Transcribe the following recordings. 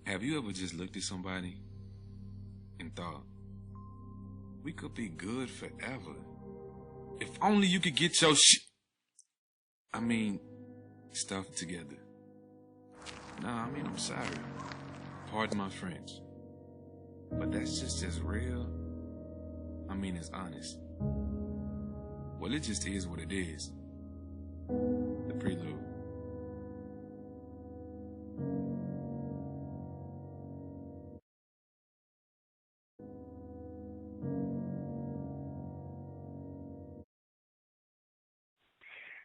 Have you ever just looked at somebody and thought, we could be good forever? If only you could get your stuff together. I'm sorry. Pardon my French. But that's just as real. It's honest. Well, it just is what it is. The prelude.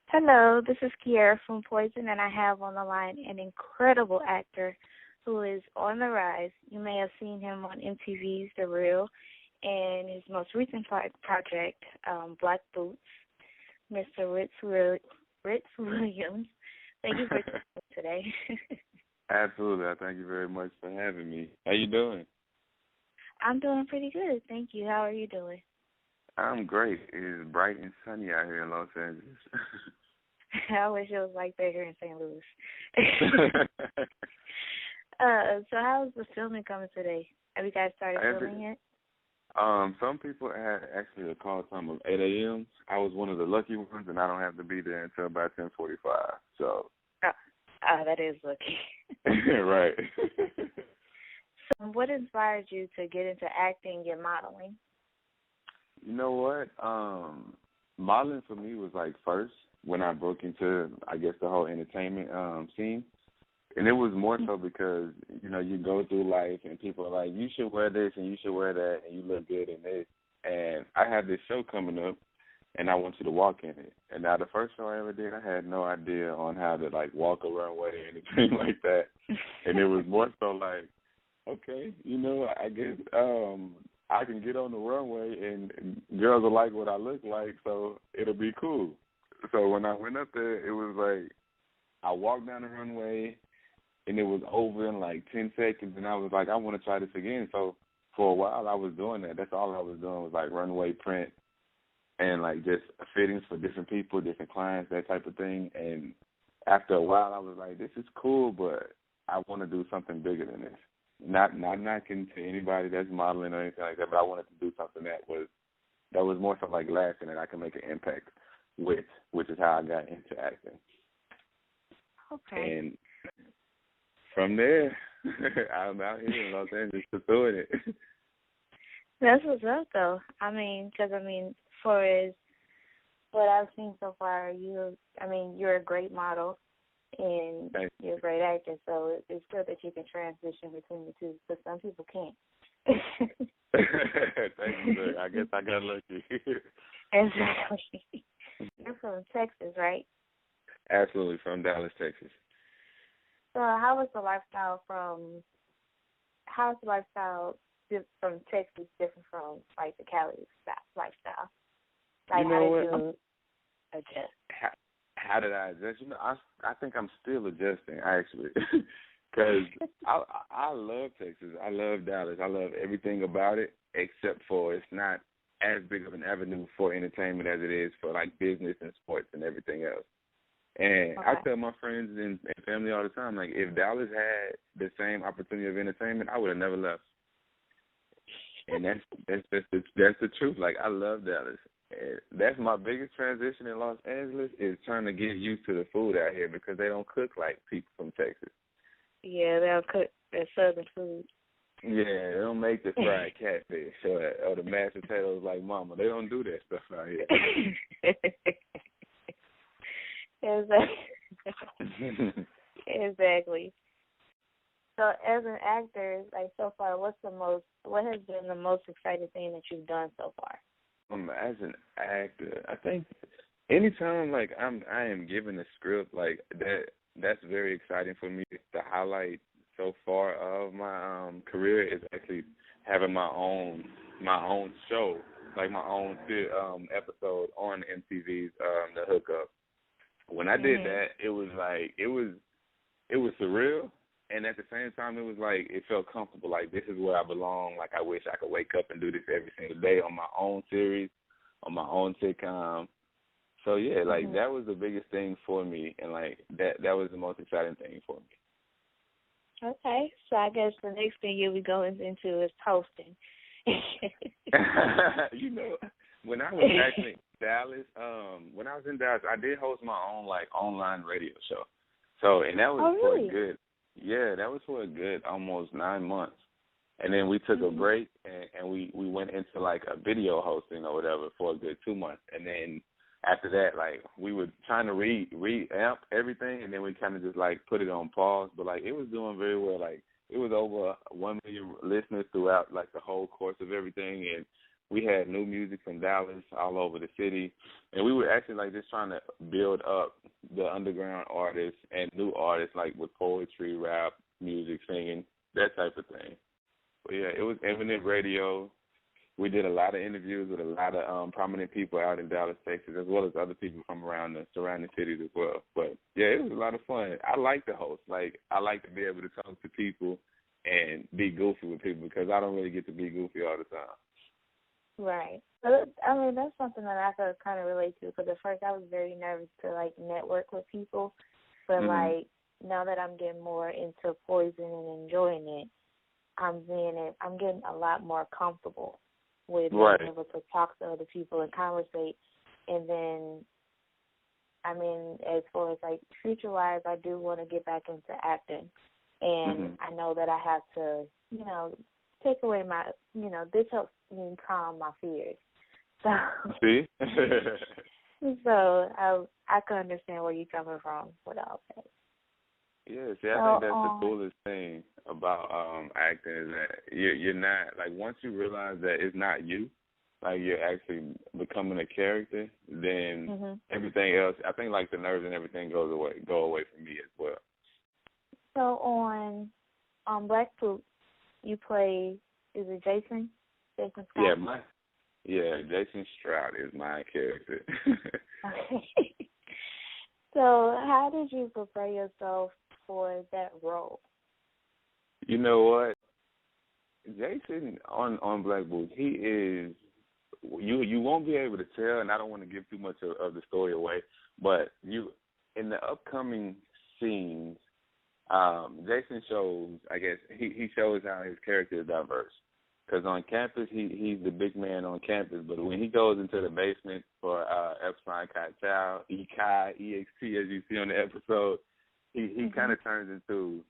Hello, this is Kiera from Poison, and I have on the line an incredible actor who is on the rise. You may have seen him on MTV's The Real and his most recent project, Black Boots, Mr. Ritz Williams. Thank you for joining us today. Absolutely. I thank you very much for having me. How you doing? I'm doing pretty good, thank you. How are you doing? I'm great. It is bright and sunny out here in Los Angeles. I wish it was like that here in St. Louis. So how's the filming coming today? Have you guys started filming yet? Some people had actually a call time of 8 a.m. I was one of the lucky ones, and I don't have to be there until about 10:45. So. That is lucky. Right. So what inspired you to get into acting and modeling? You know what? Modeling for me was like first when I broke into, I guess, the whole entertainment scene. And it was more so because, you go through life and people are like, you should wear this and you should wear that and you look good in this. And I had this show coming up and I want you to walk in it. And now the first show I ever did, I had no idea on how to, walk a runway or anything like that. And it was more so like, okay, I guess I can get on the runway and girls will like what I look like, so it'll be cool. So when I went up there, it was like I walked down the runway and it was over in 10 seconds, and I was like, I want to try this again. So for a while I was doing that. That's all I was doing was runway print and just fittings for different people, different clients, that type of thing. And after a while I was like, this is cool, but I want to do something bigger than this. Not knocking to anybody that's modeling or anything like that, but I wanted to do something that was more so lasting and I can make an impact with, which is how I got into acting. Okay. And from there, I'm out here in Los Angeles pursuing it. That's what's up, though. For as what I've seen so far, you're a great model. And you're a great actor, so it's good that you can transition between the two, because some people can't. Thank you, sir. I guess I got lucky. Exactly. You're from Texas, right? Absolutely, from Dallas, Texas. So how is the lifestyle from Texas different from, the Cali lifestyle? How did you adjust? How did I adjust? I think I'm still adjusting, actually, because I love Texas. I love Dallas. I love everything about it, except for it's not as big of an avenue for entertainment as it is for, business and sports and everything else. And I tell my friends and family all the time, if Dallas had the same opportunity of entertainment, I would have never left. And that's the truth. I love Dallas. That's my biggest transition in Los Angeles is trying to get used to the food out here because they don't cook like people from Texas. Yeah, they don't cook their southern food. Yeah, they don't make the fried catfish or the mashed potatoes like mama. They don't do that stuff out here. Exactly. So as an actor, so far, what has been the most exciting thing that you've done so far? As an actor, I think anytime I am given a script that's very exciting for me. The highlight so far of my career is actually having my own show, my own episode on MTV's The Hookup. When I did that, it was surreal, and at the same time, it was it felt comfortable. This is where I belong. I wish I could wake up and do this every single day on my own series, on my own sitcom. So yeah, that was the biggest thing for me, and that was the most exciting thing for me. Okay, so I guess the next thing you'll be going into is hosting. You know, when I was actually in Dallas, I did host my own like online radio show. So, and that was for a good, that was for a good almost 9 months. And then we took a break and we went into like a video hosting or whatever for a good 2 months. And then after that, like we were trying to re-amp everything, and then we kind of just like put it on pause. But like it was doing very well. Like it was over 1 million listeners throughout like the whole course of everything, and we had new music from Dallas all over the city, and we were actually like just trying to build up the underground artists and new artists like with poetry, rap, music, singing, that type of thing. But yeah, it was Infinite Radio. We did a lot of interviews with a lot of prominent people out in Dallas, Texas, as well as other people from around the surrounding cities as well. But, yeah, it was a lot of fun. I like to host. Like, I like to be able to talk to people and be goofy with people because I don't really get to be goofy all the time. Right. But, I mean, that's something that I could kind of relate to because at first I was very nervous to, like, network with people. But, like, now that I'm getting more into poison and enjoying it, I'm getting a lot more comfortable with being able to talk to other people and conversate. And then, I mean, as far as, like, future-wise, I do want to get back into acting. And I know that I have to, you know, take away my, you know, this helps me calm my fears. So, see? So I can understand where you're coming from with all that. Yeah, see, I think that's the coolest thing about acting is that you're not, like, once you realize that it's not you, like, you're actually becoming a character, then everything else, I think, like, the nerves and everything go away from me as well. So on Black Poop, you play, is it Jason? Jason Scott? Jason Stroud is my character. Okay. So how did you prepare yourself for that role? You know what? Jason on Black Boots, he is, you won't be able to tell, and I don't want to give too much of the story away, but in the upcoming scenes, Jason shows, I guess, he shows how his character is diverse. Because on campus, he's the big man on campus, but when he goes into the basement for Epsilon Chi Tau, E-Chi, E-X-T, as you see on the episode, he kind of turns into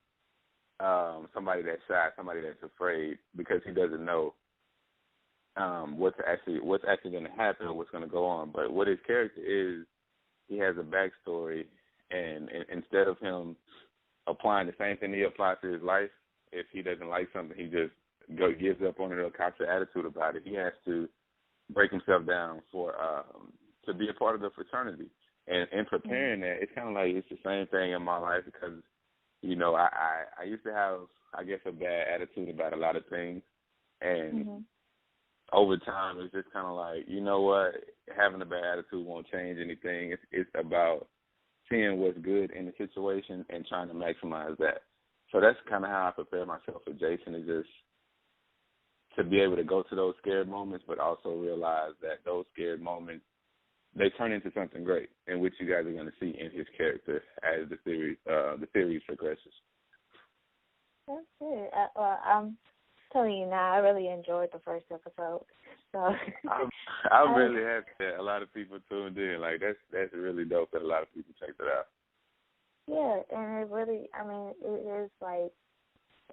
somebody that's shy, somebody that's afraid, because he doesn't know what's actually going to happen or what's going to go on. But what his character is, he has a backstory, and instead of him applying the same thing he applies to his life, if he doesn't like something, he just gives up on it or cops an attitude about it. He has to break himself down to be a part of the fraternity. And in preparing that, it's kind of like it's the same thing in my life because, you know, I used to have, I guess, a bad attitude about a lot of things. And over time, it's just kind of like, you know what, having a bad attitude won't change anything. It's about seeing what's good in the situation and trying to maximize that. So that's kind of how I prepare myself for Jason, is just to be able to go to those scared moments, but also realize that those scared moments, they turn into something great, in which you guys are going to see in his character as the series progresses. That's it. I'm telling you now, I really enjoyed the first episode. So I'm really happy that a lot of people tuned in. Like that's really dope that a lot of people checked it out. Yeah, and it really, I mean, it is like,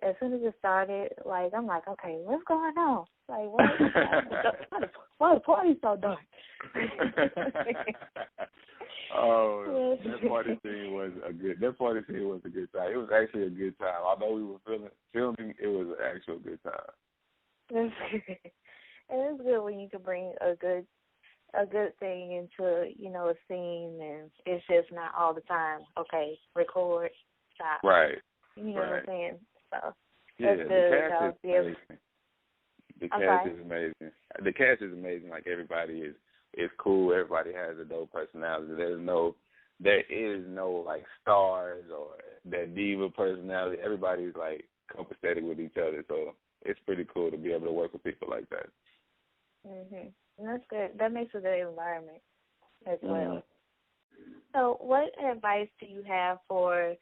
as soon as it started, like, I'm like, okay, what's going on? Like, why the party so dark? That party scene was a good time. It was actually a good time. Although we were filming, it was an actual good time. That's good. And it's good when you can bring a good thing into, you know, a scene, and it's just not all the time, okay, record, stop. Right. You know what I'm saying? So yeah, that's the good. cast is amazing. The cast is amazing. Like, everybody is cool. Everybody has a dope personality. There is no like stars or that diva personality. Everybody's like copacetic with each other. So it's pretty cool to be able to work with people like that. And that's good. That makes a good environment as well. So what advice do you have for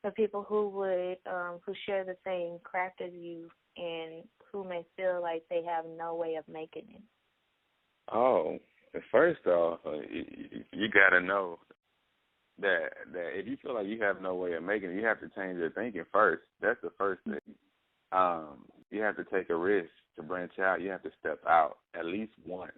for people who would who share the same craft as you and who may feel like they have no way of making it? Oh, first off, you got to know that if you feel like you have no way of making it, you have to change your thinking first. That's the first thing. You have to take a risk to branch out. You have to step out at least once,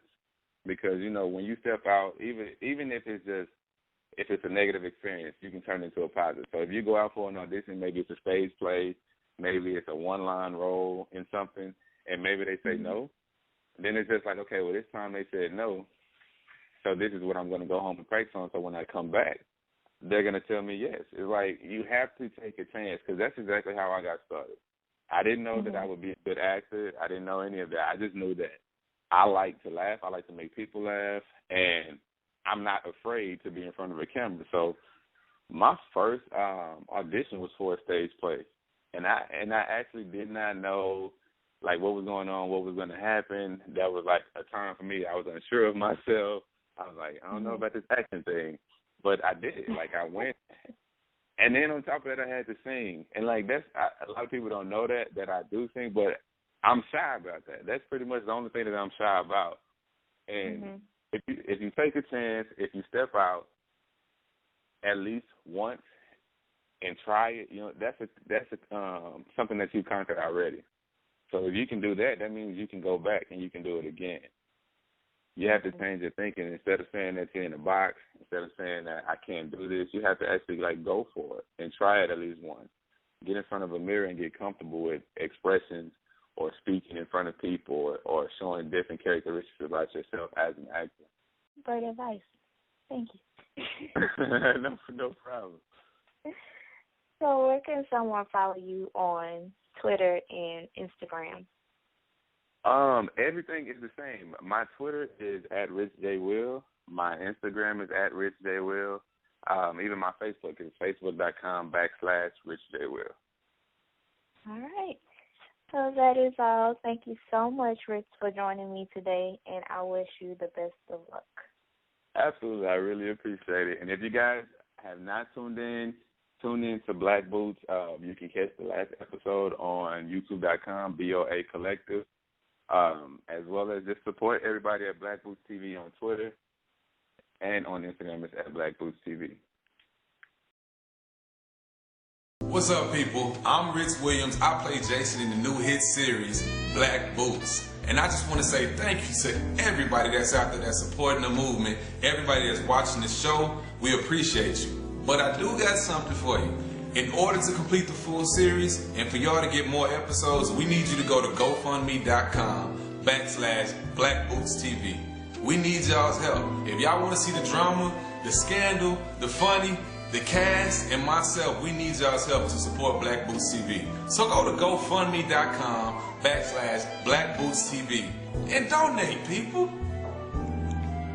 because when you step out, even if it's a negative experience, you can turn it into a positive. So if you go out for an audition, maybe it's a stage play, maybe it's a one-line role in something, and maybe they say no, then it's just like, okay, well, this time they said no, so this is what I'm going to go home and practice on, so when I come back, they're going to tell me yes. It's like you have to take a chance, because that's exactly how I got started. I didn't know that I would be a good actor. I didn't know any of that. I just knew that I like to laugh. I like to make people laugh, and I'm not afraid to be in front of a camera. So my first audition was for a stage play, and I actually did not know like what was going on, what was going to happen. That was like a time for me. I was unsure of myself. I was like, I don't know about this acting thing, but I did it. Like I went, and then on top of that, I had to sing, and like a lot of people don't know that I do sing, but I'm shy about that. That's pretty much the only thing that I'm shy about. And if you take a chance, if you step out at least once and try it, that's something that you conquered already. So if you can do that, that means you can go back and you can do it again. You have to change your thinking. Instead of saying that you're in a box, instead of saying that I can't do this, you have to actually like go for it and try it at least once. Get in front of a mirror and get comfortable with expressions or speaking in front of people or showing different characteristics about yourself as an actor. Great advice. Thank you. No problem. So where can someone follow you on Twitter and Instagram? Everything is the same. My Twitter is @RitzJWill. My Instagram is @RitzJWill. Even my Facebook is facebook.com/RitzJWill. All right. So that is all. Thank you so much, Ritz, for joining me today, and I wish you the best of luck. Absolutely. I really appreciate it. And if you guys have not tuned in to Black Boots. You can catch the last episode on youtube.com, BOA Collective, as well as just support everybody at Black Boots TV on Twitter, and on Instagram it's at Black Boots TV. What's up, people? I'm Ritz Williams. I play Jason in the new hit series, Black Boots. And I just want to say thank you to everybody that's out there that's supporting the movement, everybody that's watching the show. We appreciate you. But I do got something for you. In order to complete the full series and for y'all to get more episodes, we need you to go to GoFundMe.com/BlackBootsTV. We need y'all's help. If y'all want to see the drama, the scandal, the funny, the cast, and myself, we need y'all's help to support Black Boots TV. So go to GoFundMe.com/BlackBootsTV and donate, people.